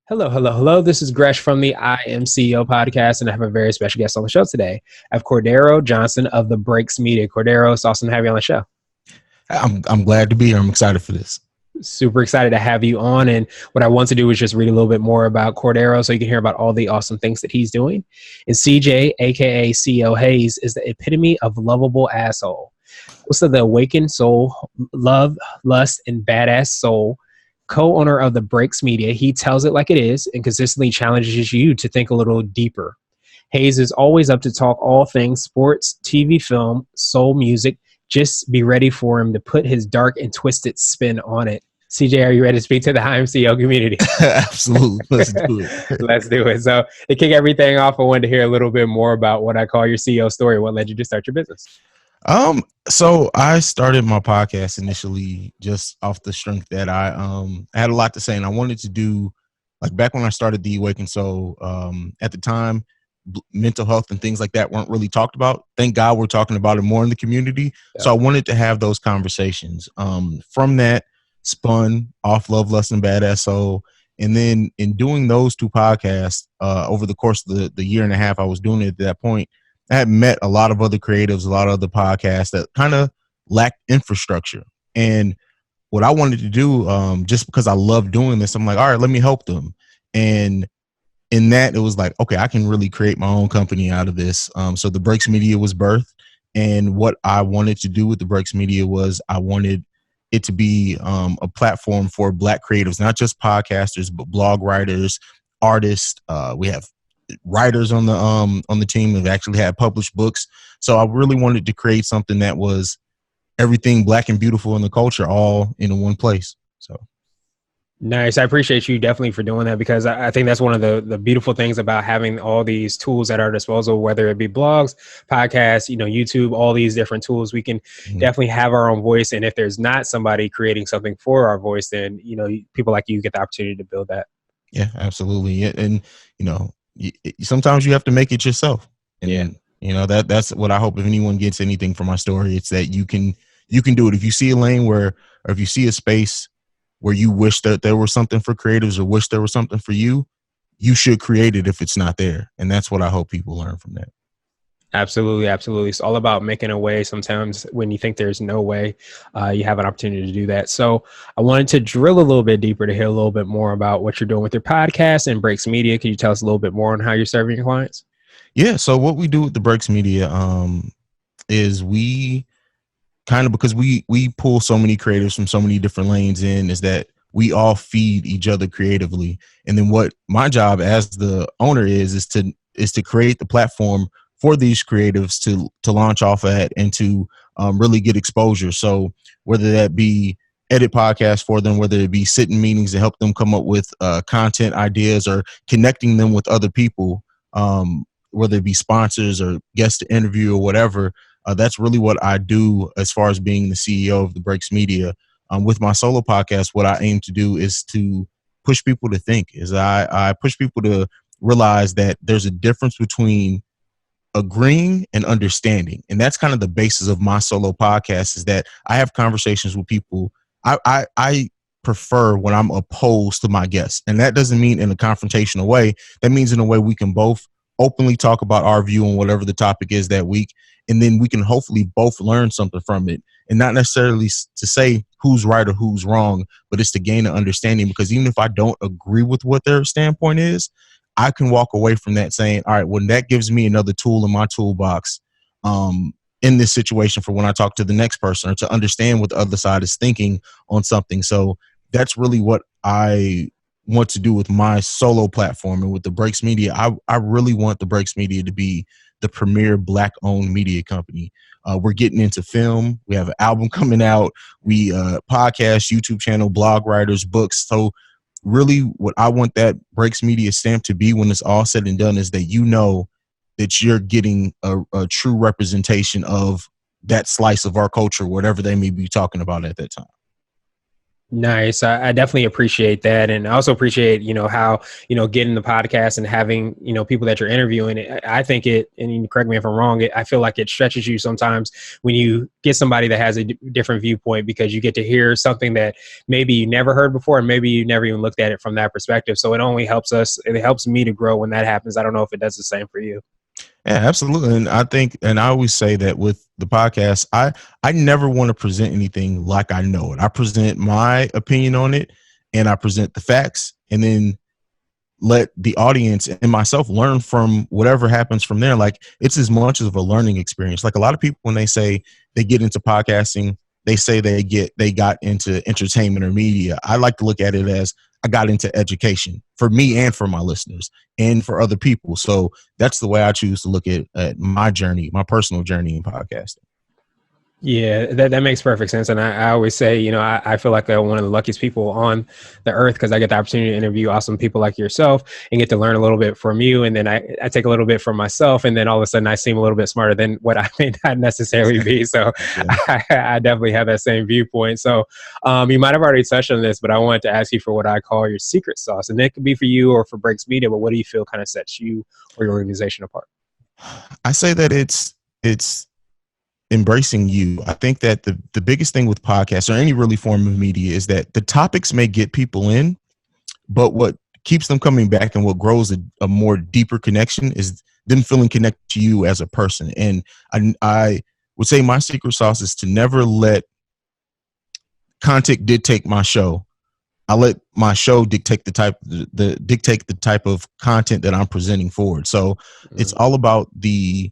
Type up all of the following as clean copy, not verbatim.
Hello, hello, hello. This is Gresh from the I Am CEO podcast, and I have a very special guest on the show today. I have Cordero Johnson of the B.R.E.A.K.S Media. Cordero, it's awesome to have you on the show. I'm glad to be here. I'm excited for this. Super excited to have you on. And what I want to do is just read a little bit more about Cordero so you can hear about all the awesome things that he's doing. And CJ, aka CEO Haize, is the epitome of lovable asshole. Host of the Awakened Soul, Love, Lust, and Badass Soul, co-owner of the B.R.E.A.K.S Media, he tells it like it is and consistently challenges you to think a little deeper. Haize is always up to talk all things sports, TV, film, soul music. Just be ready for him to put his dark and twisted spin on it. CJ, are you ready to speak to the IMCO community? Absolutely. Let's do it. Let's do it. So to kick everything off, I wanted to hear a little bit more about what I call your CEO story. What led you to start your business? So I started my podcast initially just off the strength that I had a lot to say, and I wanted to do, like, back when I started the Awakened Soul, at the time, mental health and things like that weren't really talked about. Thank God we're talking about it more in the community. Yeah. So I wanted to have those conversations. From that spun off Love, Lust, and Badass Soul. And then in doing those two podcasts, over the course of the year and a half I was doing it at that point, I had met a lot of other creatives, a lot of other podcasts that kind of lacked infrastructure. And what I wanted to do, just because I love doing this, I'm like, all right, let me help them. And in that, it was like, okay, I can really create my own company out of this. So the B.R.E.A.K.S Media was birthed. And what I wanted to do with the B.R.E.A.K.S Media was I wanted it to be a platform for Black creatives, not just podcasters, but blog writers, artists. We have writers on the team that actually had published books. So I really wanted to create something that was everything Black and beautiful in the culture all in one place. So nice. I appreciate you definitely for doing that, because I think that's one of the beautiful things about having all these tools at our disposal, whether it be blogs, podcasts, YouTube, all these different tools. We can definitely have our own voice. And if there's not somebody creating something for our voice, then, people like you get the opportunity to build that. Yeah, absolutely. And, sometimes you have to make it yourself. And, that's what I hope if anyone gets anything from my story, it's that you can do it. If you see a lane or if you see a space where you wish that there was something for creatives or wish there was something for you, you should create it if it's not there. And that's what I hope people learn from that. Absolutely. Absolutely. It's all about making a way. Sometimes when you think there's no way, you have an opportunity to do that. So I wanted to drill a little bit deeper to hear a little bit more about what you're doing with your podcast and B.R.E.A.K.S Media. Can you tell us a little bit more on how you're serving your clients? Yeah. So what we do with the B.R.E.A.K.S Media is we kind of, because we pull so many creatives from so many different lanes in, is that we all feed each other creatively. And then what my job as the owner is to create the platform for these creatives to launch off at and to really get exposure. So whether that be edit podcasts for them, whether it be sit in meetings to help them come up with content ideas or connecting them with other people, whether it be sponsors or guests to interview or whatever, that's really what I do as far as being the CEO of the B.R.E.A.K.S Media. With my solo podcast, what I aim to do is to push people to think. I push people to realize that there's a difference between agreeing and understanding. And that's kind of the basis of my solo podcast, is that I have conversations with people. I prefer when I'm opposed to my guests. And that doesn't mean in a confrontational way. That means in a way we can both openly talk about our view on whatever the topic is that week. And then we can hopefully both learn something from it. And not necessarily to say who's right or who's wrong, but it's to gain an understanding. Because even if I don't agree with what their standpoint is, I can walk away from that saying, all right, well, that gives me another tool in my toolbox in this situation for when I talk to the next person, or to understand what the other side is thinking on something. So that's really what I want to do with my solo platform. And with the B.R.E.A.K.S Media, I really want the B.R.E.A.K.S Media to be the premier Black-owned media company. We're getting into film. We have an album coming out. We podcast, YouTube channel, blog writers, books. So really what I want that B.R.E.A.K.S Media stamp to be when it's all said and done is that that you're getting a true representation of that slice of our culture, whatever they may be talking about at that time. Nice. I definitely appreciate that. And I also appreciate, how, getting the podcast and having, people that you're interviewing. I think it, and you can correct me if I'm wrong, I feel like it stretches you sometimes when you get somebody that has a different viewpoint, because you get to hear something that maybe you never heard before, and maybe you never even looked at it from that perspective. So it only helps us, it helps me to grow when that happens. I don't know if it does the same for you. Yeah, absolutely. And I think, and I always say that with the podcast, I never want to present anything like I know it. I present my opinion on it, and I present the facts, and then let the audience and myself learn from whatever happens from there. Like, it's as much of a learning experience. Like, a lot of people, when they say they get into podcasting, they say they got into entertainment or media. I like to look at it as I got into education for me and for my listeners and for other people. So that's the way I choose to look at my journey, my personal journey in podcasting. Yeah, that makes perfect sense. And I always say, I feel like I'm one of the luckiest people on the earth, because I get the opportunity to interview awesome people like yourself and get to learn a little bit from you. And then I take a little bit from myself. And then all of a sudden I seem a little bit smarter than what I may not necessarily be. So Yeah. I definitely have that same viewpoint. So you might have already touched on this, but I wanted to ask you for what I call your secret sauce. And it could be for you or for B.R.E.A.K.S Media, but what do you feel kind of sets you or your organization apart? I say that it's embracing you. I think that the biggest thing with podcasts or any really form of media is that the topics may get people in, but what keeps them coming back and what grows a more deeper connection is them feeling connected to you as a person. And I would say my secret sauce is to never let content dictate my show. I let my show dictate the type of content that I'm presenting forward. So it's all about the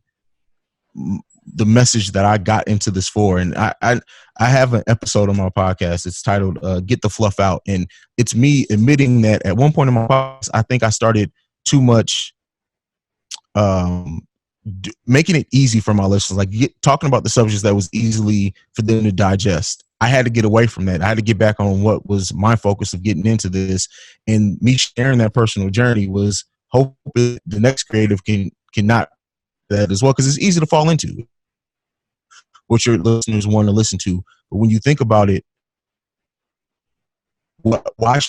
message that I got into this for. And I have an episode on my podcast. It's titled Get the Fluff Out. And it's me admitting that at one point in my podcast, I think I started too much making it easy for my listeners, like talking about the subjects that was easily for them to digest. I had to get away from that. I had to get back on what was my focus of getting into this, and me sharing that personal journey was hoping the next creative cannot that as well, because it's easy to fall into what your listeners want to listen to. But when you think about it, why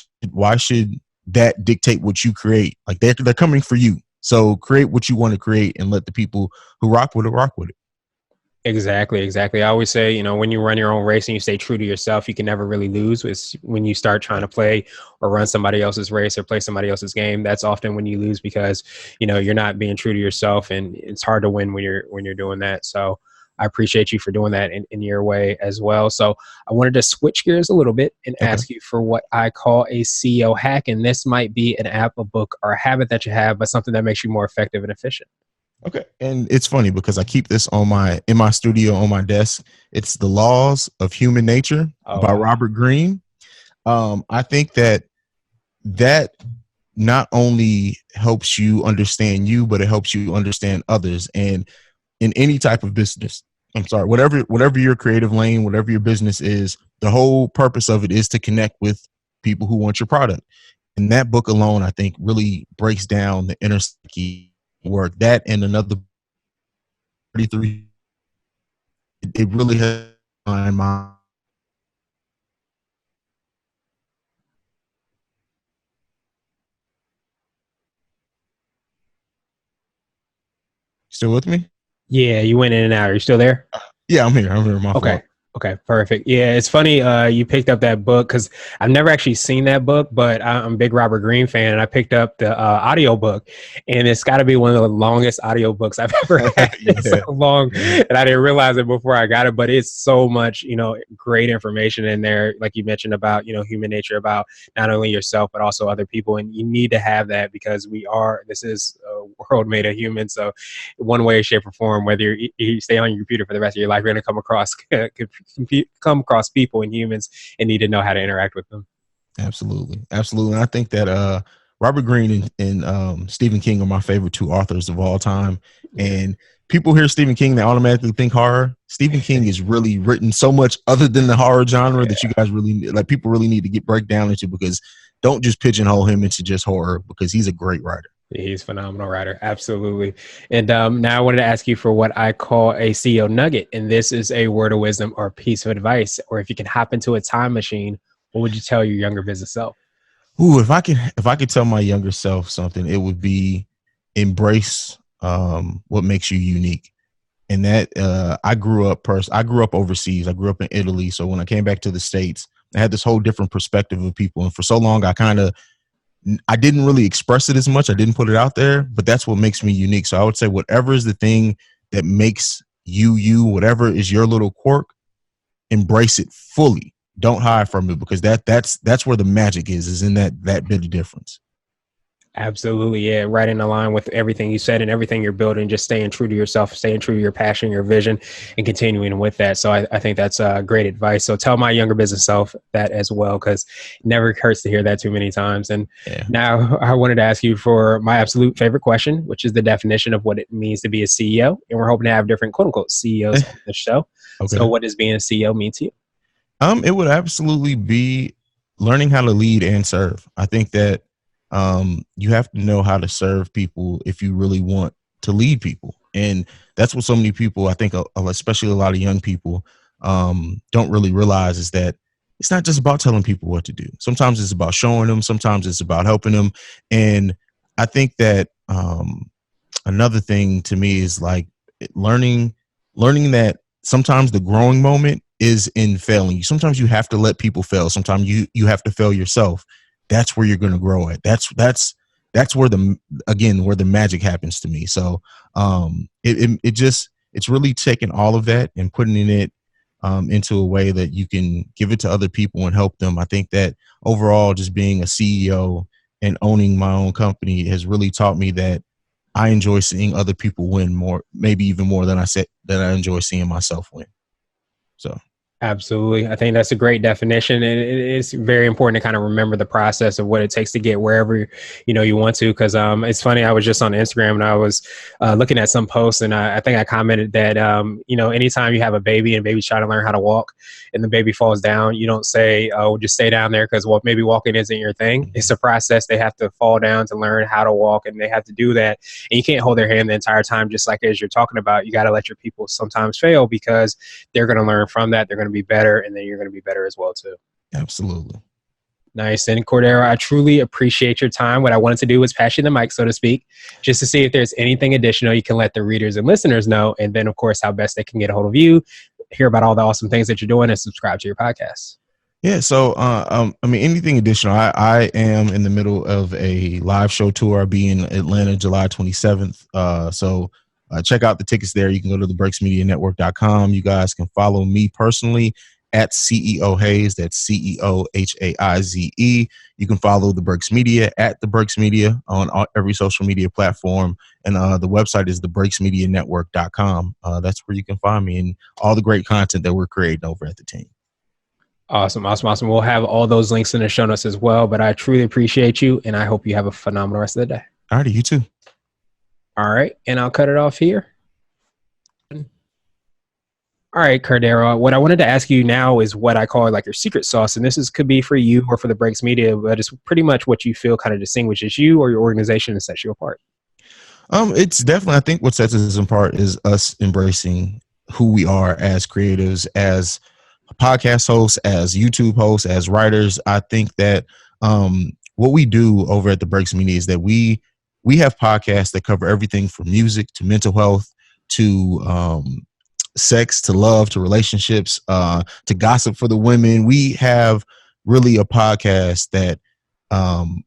should that dictate what you create? Like, they're coming for you. So create what you want to create and let the people who rock with it. Exactly. I always say, when you run your own race and you stay true to yourself, you can never really lose. It's when you start trying to play or run somebody else's race or play somebody else's game, that's often when you lose, because, you're not being true to yourself, and it's hard to win when you're doing that. So I appreciate you for doing that in your way as well. So I wanted to switch gears a little bit and ask you for what I call a CEO hack. And this might be an app, a book, or a habit that you have, but something that makes you more effective and efficient. Okay. And it's funny because I keep this in my studio on my desk. It's The Laws of Human Nature by Robert Greene. I think that not only helps you understand you, but it helps you understand others. And in any type of business, whatever your creative lane, whatever your business is, the whole purpose of it is to connect with people who want your product. And that book alone, I think, really breaks down the inner psyche work. That and another 33, it really has my mind. Still with me? Yeah, you went in and out. Are you still there? Yeah, I'm here. My fault. Okay, perfect. Yeah, it's funny you picked up that book, because I've never actually seen that book, but I'm a big Robert Greene fan, and I picked up the audiobook, and it's got to be one of the longest audiobooks I've ever had. It's so long, and I didn't realize it before I got it, but it's so much, great information in there, like you mentioned about, human nature, about not only yourself, but also other people, and you need to have that, because this is a world made of humans, so one way, shape, or form, whether you stay on your computer for the rest of your life, you're going to come across people and humans and need to know how to interact with them. Absolutely. And I think that Robert Greene and Stephen King are my favorite two authors of all time. And people hear Stephen King, they automatically think horror. Stephen King has really written so much other than the horror genre that you guys people really need to break down into, because don't just pigeonhole him into just horror, because he's a great writer. He's a phenomenal writer. Absolutely. And now I wanted to ask you for what I call a CEO Nugget. And this is a word of wisdom or piece of advice, or if you can hop into a time machine, What would you tell your younger business self? Ooh, if I could tell my younger self something, it would be embrace what makes you unique. And that I grew up overseas. I grew up in Italy. So when I came back to the States, I had this whole different perspective of people. And for so long, I didn't really express it as much. I didn't put it out there, but that's what makes me unique. So I would say whatever is the thing that makes you, whatever is your little quirk, embrace it fully. Don't hide from it, because that's where the magic is in that bit of difference. Absolutely. Yeah. Right in line with everything you said and everything you're building, just staying true to yourself, staying true to your passion, your vision, and continuing with that. So I think that's great advice. So tell my younger business self that as well, because it never hurts to hear that too many times. And now I wanted to ask you for my absolute favorite question, which is the definition of what it means to be a CEO. And we're hoping to have different quote unquote CEOs on the show. Okay. So what does being a CEO mean to you? It would absolutely be learning how to lead and serve. I think that you have to know how to serve people if you really want to lead people. And that's what so many people, I think, especially a lot of young people, don't really realize, is that it's not just about telling people what to do. Sometimes it's about showing them. Sometimes it's about helping them. And I think that another thing to me is like learning that sometimes the growing moment is in failing. Sometimes you have to let people fail. Sometimes you have to fail yourself. That's where you're going to grow at. That's where where the magic happens to me. So it's really taking all of that and putting it into a way that you can give it to other people and help them. I think that overall, just being a CEO and owning my own company has really taught me that I enjoy seeing other people win more, maybe even more than I enjoy seeing myself win. So. Absolutely. I think that's a great definition. And it's very important to kind of remember the process of what it takes to get wherever, you want to. Cause it's funny. I was just on Instagram and I was looking at some posts, and I think I commented that, anytime you have a baby and baby's trying to learn how to walk and the baby falls down, you don't say, oh, just stay down there, because maybe walking isn't your thing. It's a process. They have to fall down to learn how to walk, and they have to do that. And you can't hold their hand the entire time. Just like as you're talking about, you got to let your people sometimes fail, because they're going to learn from that. They're going to be better, and then you're going to be better as well too. Absolutely. Nice. And Cordero, I truly appreciate your time. What I wanted to do was pass you the mic, so to speak, just to see if there's anything additional you can let the readers and listeners know, and then of course how best they can get a hold of you, hear about all the awesome things that you're doing, and subscribe to your podcast. Yeah. So, anything additional? I am in the middle of a live show tour. I'll be in Atlanta, July 27th. So check out the tickets there. You can go to the B.R.E.A.K.S Media.co. You guys can follow me personally at CEO Haize. That's CEOHAIZE. You can follow the B.R.E.A.K.S Media at the B.R.E.A.K.S Media on every social media platform. And the website is the B.R.E.A.K.S Media.co. That's where you can find me and all the great content that we're creating over at the team. Awesome. We'll have all those links in the show notes as well. But I truly appreciate you, and I hope you have a phenomenal rest of the day. All righty, you too. All right, and I'll cut it off here. All right, Cordero, what I wanted to ask you now is what I call like your secret sauce. And this could be for you or for the B.R.E.A.K.S Media, but it's pretty much what you feel kind of distinguishes you or your organization and sets you apart. It's definitely, I think what sets us apart is us embracing who we are as creatives, as podcast hosts, as YouTube hosts, as writers. I think that what we do over at the B.R.E.A.K.S Media is that we have podcasts that cover everything from music to mental health to sex to love to relationships to gossip for the women. We have really a podcast that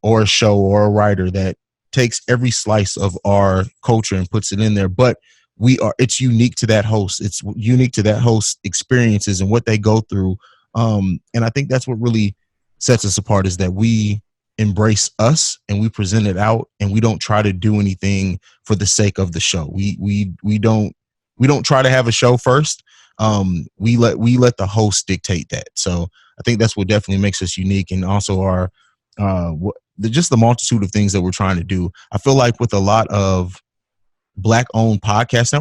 or a show or a writer that takes every slice of our culture and puts it in there. But it's unique to that host. It's unique to that host's experiences and what they go through. And I think that's what really sets us apart, is that we embrace us and we present it out, and we don't try to do anything for the sake of the show. We don't try to have a show first. We let the host dictate that. So I think that's what definitely makes us unique, and also our just the multitude of things that we're trying to do. I feel like with a lot of Black-owned podcast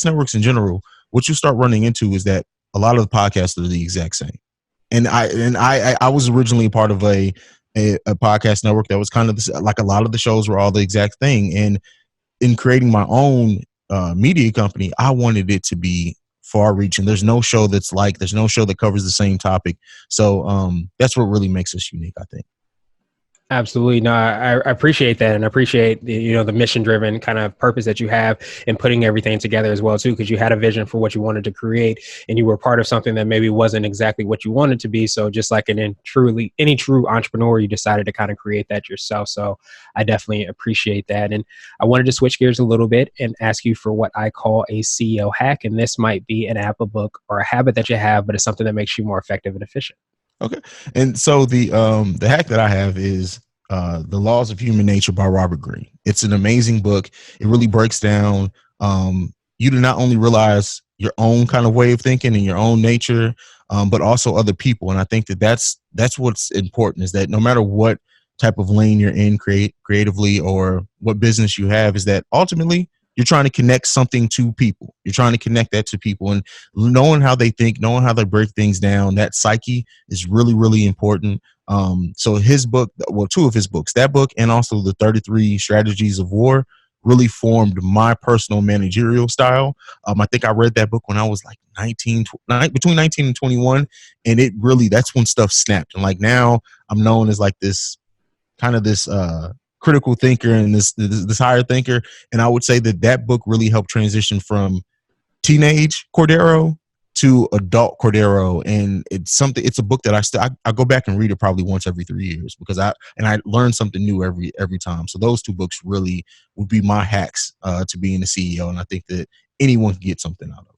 networks in general, what you start running into is that a lot of the podcasts are the exact same. And I was originally part of a podcast network that was kind of like a lot of the shows were all the exact thing. And in creating my own media company, I wanted it to be far reaching. There's no show there's no show that covers the same topic. So that's what really makes us unique, I think. Absolutely. No, I appreciate that, and I appreciate the mission driven kind of purpose that you have in putting everything together as well too, because you had a vision for what you wanted to create, and you were part of something that maybe wasn't exactly what you wanted to be. So just like any true entrepreneur, you decided to kind of create that yourself. So I definitely appreciate that. And I wanted to switch gears a little bit and ask you for what I call a CEO hack, and this might be an app, a book, or a habit that you have, but it's something that makes you more effective and efficient. Okay. And so the hack that I have is The Laws of Human Nature by Robert Greene. It's an amazing book. It really breaks down you to not only realize your own kind of way of thinking and your own nature, but also other people. And I think that's what's important, is that no matter what type of lane you're in creatively, or what business you have, is that ultimately you're trying to connect something to people. You're trying to connect that to people, and knowing how they think, knowing how they break things down, that psyche is really, really important. So his book, well, two of his books, that book and also the 33 Strategies of War, really formed my personal managerial style. I think I read that book when I was like between 19 and 21. And it really, that's when stuff snapped. And like now I'm known as like this kind of this critical thinker and this higher thinker. And I would say that book really helped transition from teenage Cordero to adult Cordero. And it's a book that I go back and read it probably once every 3 years, because I learn something new every time. So those two books really would be my hacks to being a CEO. And I think that anyone can get something out of it.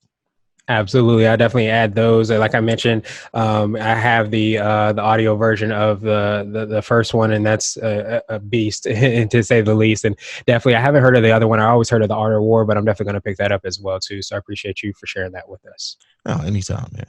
Absolutely, I definitely add those. Like I mentioned, I have the audio version of the first one, and that's a beast to say the least. And definitely, I haven't heard of the other one. I always heard of the Art of War, but I'm definitely going to pick that up as well too. So I appreciate you for sharing that with us. Oh, anytime, man.